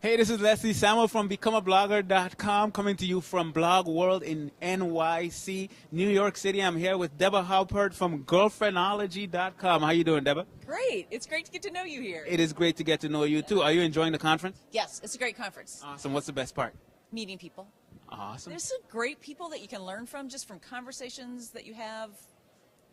Hey, this is Leslie Samuel from BecomeAblogger.com, coming to you from Blog World in NYC, New York City. I'm here with Debba Haupert from Phrenology.com. How you doing, Debba? Great. It's great to get to know you here. It is great to get to know you, too. Are you enjoying the conference? Yes, it's a great conference. Awesome. What's the best part? Meeting people. Awesome. There's some great people that you can learn from just from conversations that you have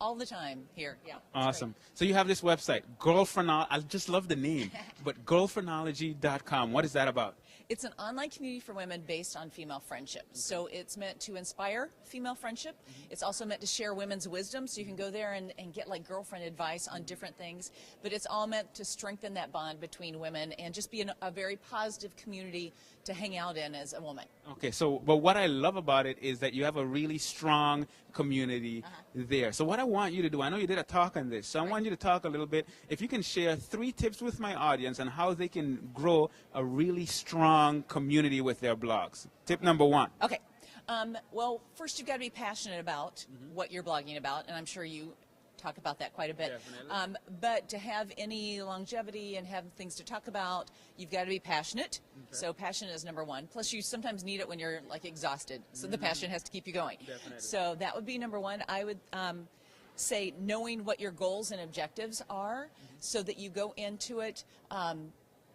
all the time here. Yeah. Awesome. So you have this website, Girlphrenology. I just love the name, but Girlphrenology.com. What is that about? It's an online community for women based on female friendship. So it's meant to inspire female friendship. It's also meant to share women's wisdom. So you can go there and get like girlfriend advice on different things. But it's all meant to strengthen that bond between women and just be a very positive community to hang out in as a woman. Okay, so, but what I love about it is that you have a really strong community there. So what I want you to do, I know you did a talk on this, so I want you to talk a little bit, if you can share 3 tips with my audience on how they can grow a really strong community with their blogs. Tip number 1. Okay. Well, first you've got to be passionate about what you're blogging about, and I'm sure you talk about that quite a bit. Definitely. But to have any longevity and have things to talk about, you've got to be passionate. Okay. So passion is number 1. Plus, you sometimes need it when you're like exhausted. So the passion has to keep you going. Definitely. So that would be number 1. I would say knowing what your goals and objectives are, so that you go into it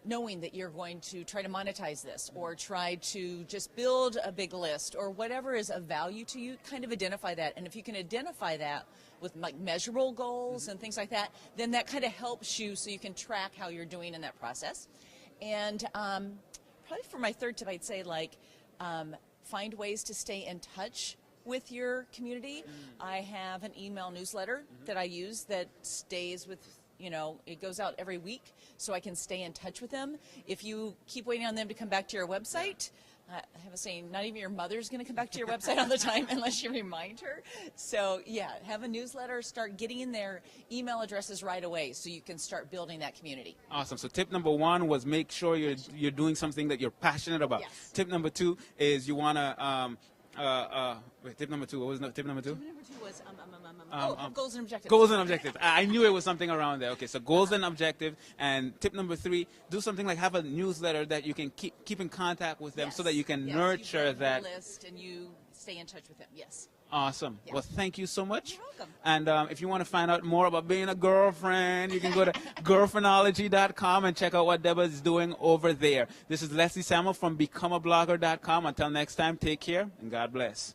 knowing that you're going to try to monetize this or try to just build a big list or whatever is of value to you, kind of identify that. And if you can identify that with like measurable goals and things like that, then that kind of helps you so you can track how you're doing in that process. And probably for my 3rd tip, I'd say like find ways to stay in touch with your community. I have an email newsletter that I use that stays with, you know, it goes out every week so I can stay in touch with them. If you keep waiting on them to come back to your website, I have a saying, not even your mother's going to come back to your website all the time unless you remind her. So yeah, have a newsletter, start getting in their email addresses right away so you can start building that community. Awesome. So tip number 1 was make sure you're doing something that you're passionate about. Yes. Tip number 2 is you want to wait, tip number 2. What was tip number 2? Tip number 2 was goals and objectives. Goals and objectives. I knew it was something around there. Okay, so goals and objectives. And tip number 3, do something like have a newsletter that you can keep in contact with them so that you can nurture you that list and you stay in touch with them. Yes. Awesome. Yeah. Well, thank you so much. You're welcome. And if you want to find out more about being a girlfriend, you can go to girlphrenology.com and check out what Debba is doing over there. This is Leslie Samuel from BecomeAblogger.com. Until next time, take care and God bless.